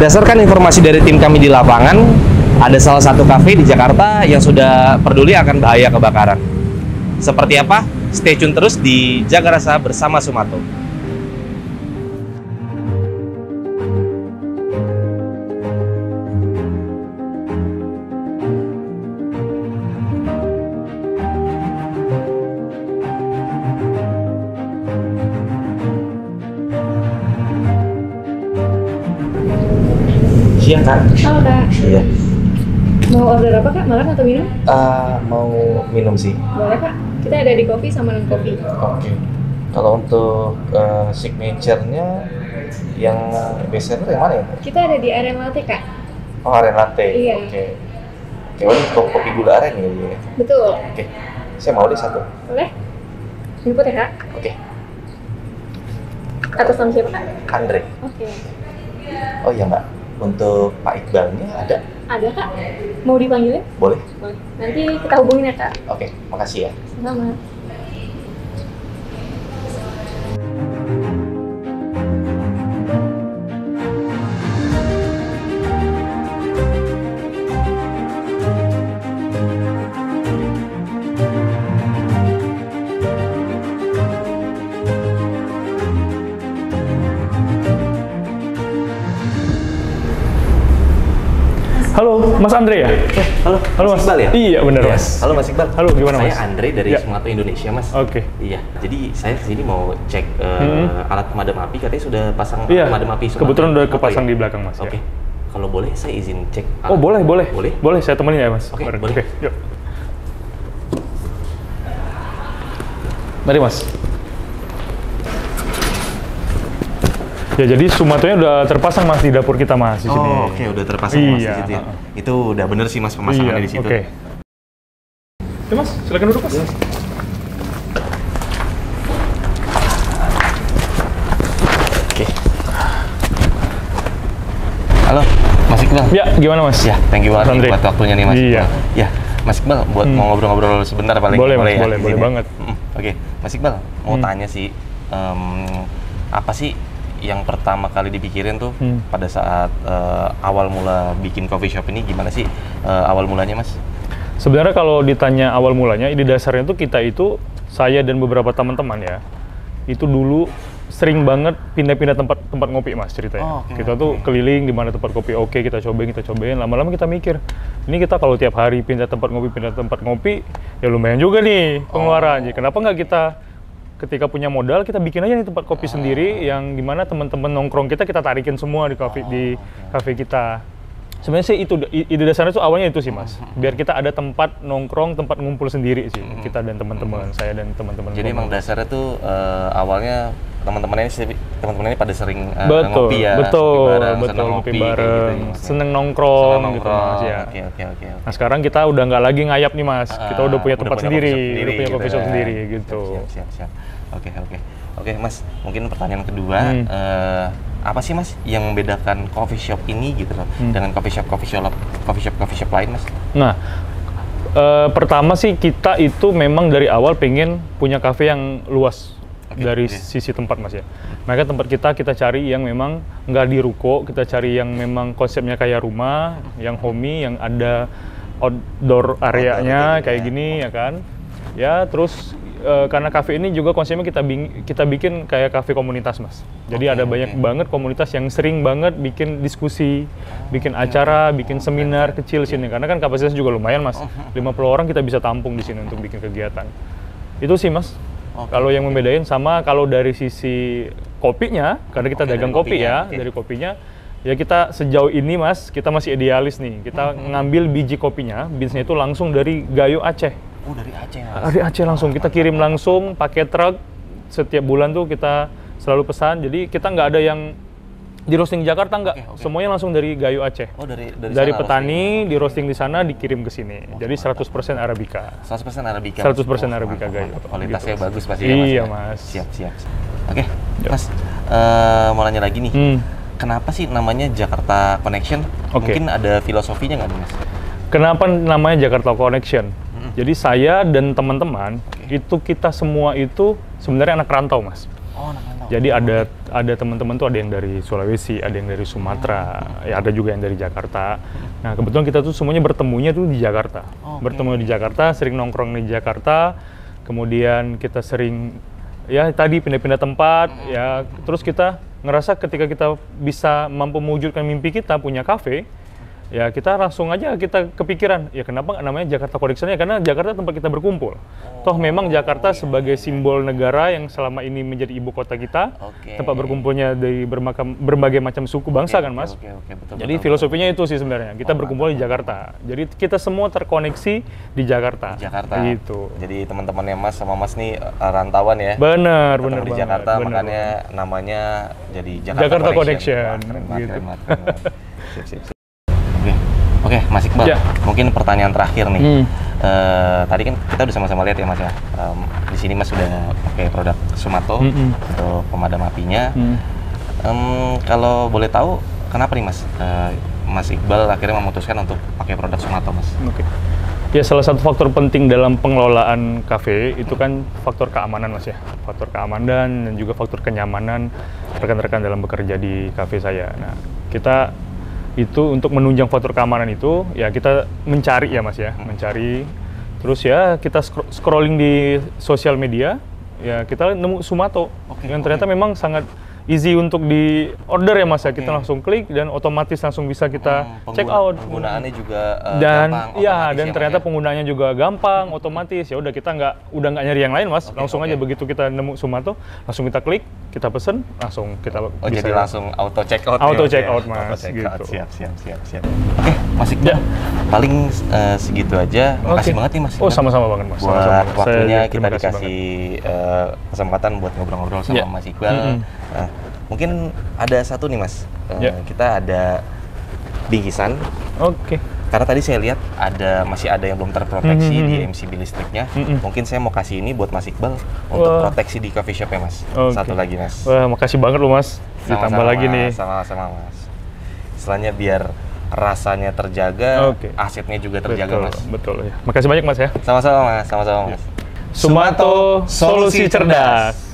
Berdasarkan informasi dari tim kami di lapangan, ada salah satu kafe di Jakarta yang sudah peduli akan bahaya kebakaran. Seperti apa? Stay tune terus di Jaga Rasa bersama Sumato. Siang, Kak. Halo, Kak. Iya. Mau order apa, Kak? Makan atau minum? Mau minum sih. Boleh, Kak. Kita ada di kopi sama non kopi. Oke. Kalau untuk signature-nya yang bestseller yang mana ya? Kita ada di aren latte, Kak. Oh, aren latte. Iya. Oke. Oke, ini kopi gula aren ya? Betul. Oke. Saya mau deh satu. Boleh? Jemput ya, Kak? Oke. Atas nama siapa, Kak? Andre. Oke. Oh iya, Mbak. Untuk Pak Iqbalnya ada? Ada, Kak. Mau dipanggilin? Boleh? Boleh. Nanti kita hubungin ya, Kak. Oke, makasih ya. Sama. Halo, Mas Andre ya? Halo, Halo Mas. Iqbal ya? Iya, benar Iya. Mas. Halo Mas Iqbal. Halo, gimana Mas? Saya Andre dari Ya. Sumato Indonesia, Mas. Oke. Iya, jadi saya kesini mau cek alat pemadam api, katanya sudah pasang Iya, pemadam api Sumato. kebetulan udah Apa kepasang ya? di belakang Mas. Oke. Ya. Kalau boleh saya izin cek Oh, boleh. Boleh? Boleh, saya temenin ya Mas. Oke, Bareng. boleh. Oke, yuk. Mari Mas. Ya, jadi Sumatonya udah terpasang Mas di dapur kita Mas di sini. Oh, oke, udah terpasang Mas di Iya, situ ya. heeh. Itu udah bener sih Mas pemasangannya di situ. Oke. Oke Mas, silakan duduk Mas. Oke. Halo, Mas Iqbal. Ya, gimana Mas? Ya, thank you banget nih Andre. buat waktunya nih Mas. Iya. Ya, Mas Iqbal buat mau ngobrol-ngobrol sebentar paling. Boleh, Mas, ya, boleh izin ya? banget. Oke, Mas Iqbal mau tanya sih, apa sih yang pertama kali dipikirin tuh pada saat awal mula bikin coffee shop ini, gimana sih awal mulanya Mas? Sebenarnya kalau ditanya awal mulanya, ide dasarnya itu kita itu, saya dan beberapa teman-teman ya, itu dulu sering banget pindah-pindah tempat ngopi Mas ceritanya. Oh, oke, kita tuh keliling di mana tempat kopi oke, kita cobain, lama-lama kita mikir, ini kita kalau tiap hari pindah tempat ngopi, ya lumayan juga nih pengeluaran. Jadi kenapa nggak kita ketika punya modal, kita bikin aja nih tempat kopi sendiri yang dimana teman-teman nongkrong kita tarikin semua di kafe kita. Sebenarnya sih itu ide dasarnya tuh awalnya itu sih Mas, biar kita ada tempat nongkrong, tempat ngumpul sendiri sih kita dan teman-teman, saya dan teman-teman. Jadi emang dasarnya tuh awalnya teman-teman ini pada sering betul, ngopi ya, betul, senang ngopi kayak bareng, gitu, Mas, ya. seneng nongkrong, Senang gitu Mas ya. Oke. Nah sekarang kita udah nggak lagi ngayap nih Mas, kita udah punya tempat sendiri, udah punya coffee shop kan. sendiri gitu. Siap. Oke Mas, mungkin pertanyaan kedua, apa sih Mas yang membedakan coffee shop ini gitu loh dengan coffee shop lain Mas? Nah, pertama sih kita itu memang dari awal pengen punya kafe yang luas dari sisi tempat Mas ya. Maka tempat kita cari yang memang nggak di ruko, kita cari yang memang konsepnya kayak rumah, yang homey, yang ada outdoor areanya kayak gini ya kan. Ya terus karena kafe ini juga konsepnya kita bikin kayak kafe komunitas Mas. Jadi ada banyak banget komunitas yang sering banget bikin diskusi, bikin acara, bikin seminar kecil sini. Karena kan kapasitasnya juga lumayan Mas. 50 orang kita bisa tampung di sini untuk bikin kegiatan. Itu sih Mas. Kalau yang membedain sama kalau dari sisi kopinya, karena kita dagang kopi ya, dari kopinya ya kita sejauh ini Mas, kita masih idealis nih. Kita ngambil biji kopinya, beansnya itu langsung dari Gayo Aceh. Oh, dari Aceh Mas? Dari Aceh langsung, kita kirim langsung pakai truk. Setiap bulan tuh kita selalu pesan, jadi kita nggak ada yang di roasting Jakarta, nggak. Semuanya langsung dari Gayo Aceh. Oh, dari petani, di roasting di sana, dikirim ke sini. Jadi 100% Arabica. 100% Arabica. 100% Arabica Gayo. Kualitasnya gitu. bagus pasti ya Mas? Iya ya? Mas. Siap. Oke, Mas, mau nanya lagi nih. Kenapa sih namanya Jakarta Connection? Mungkin ada filosofinya nggak nih Mas? Kenapa namanya Jakarta Connection? Jadi saya dan teman-teman itu kita semua itu sebenarnya anak rantau Mas. Oh, anak rantau. Jadi ada teman-teman tuh ada yang dari Sulawesi, ada yang dari Sumatera, ya ada juga yang dari Jakarta. Nah kebetulan kita tuh semuanya bertemunya tuh di Jakarta. Bertemu di Jakarta, sering nongkrong di Jakarta. Kemudian kita sering ya tadi pindah-pindah tempat, ya terus kita ngerasa ketika kita bisa mampu mewujudkan mimpi kita punya kafe, ya kita langsung aja kita kepikiran, ya kenapa nggak namanya Jakarta Connection ya, karena Jakarta tempat kita berkumpul. Toh memang Jakarta sebagai simbol negara yang selama ini menjadi ibu kota kita, tempat berkumpulnya dari berbagai macam suku bangsa kan Mas. Betul, jadi filosofinya itu sih sebenarnya, kita berkumpul di Jakarta. Jadi kita semua terkoneksi di Jakarta. Gitu. Jadi teman-temannya Mas sama Mas nih rantauan ya. Benar di Jakarta, makanya namanya jadi Jakarta Connection. Wah, keren banget. Sip. Oke, Mas Iqbal, mungkin pertanyaan terakhir nih. Tadi kan kita udah sama-sama lihat ya Mas ya. Di sini Mas sudah pakai produk Sumato untuk pemadam apinya. Kalau boleh tahu, kenapa nih Mas? Mas Iqbal akhirnya memutuskan untuk pakai produk Sumato, Mas? Ya, salah satu faktor penting dalam pengelolaan kafe itu kan faktor keamanan Mas ya. Faktor keamanan dan juga faktor kenyamanan rekan-rekan dalam bekerja di kafe saya. Nah, kita itu untuk menunjang faktor keamanan itu ya kita mencari ya Mas ya, mencari terus ya kita scrolling di sosial media ya kita nemu Sumato yang ternyata memang sangat easy untuk di order ya Mas ya, kita langsung klik dan otomatis langsung bisa kita check out. Penggunaannya juga dan gampang, ya dan ternyata penggunaannya juga gampang, otomatis. Ya udah kita udah nggak nyari yang lain Mas, langsung aja begitu kita nemu Sumato langsung kita klik, kita pesen, langsung kita bisa jadi langsung auto check out. Auto check out Mas. Gitu. Siap. Oke, Mas Iqbal, paling segitu aja. Makasih banget nih Mas. Oh, sama-sama banget Mas. Buat waktunya kita dikasih kesempatan buat ngobrol-ngobrol sama Mas Iqbal. Mungkin ada satu nih Mas, kita ada bingkisan. Karena tadi saya lihat masih ada yang belum terproteksi di MCB listriknya. Mungkin saya mau kasih ini buat Mas Iqbal untuk proteksi di coffee shop ya Mas. Satu lagi Mas. Wah, makasih banget loh Mas. Ditambah lagi nih. Sama-sama Mas. Istilahnya biar rasanya terjaga, asetnya juga terjaga Mas. Betul ya. Makasih banyak Mas ya. Sama-sama Mas. Sumato, solusi cerdas.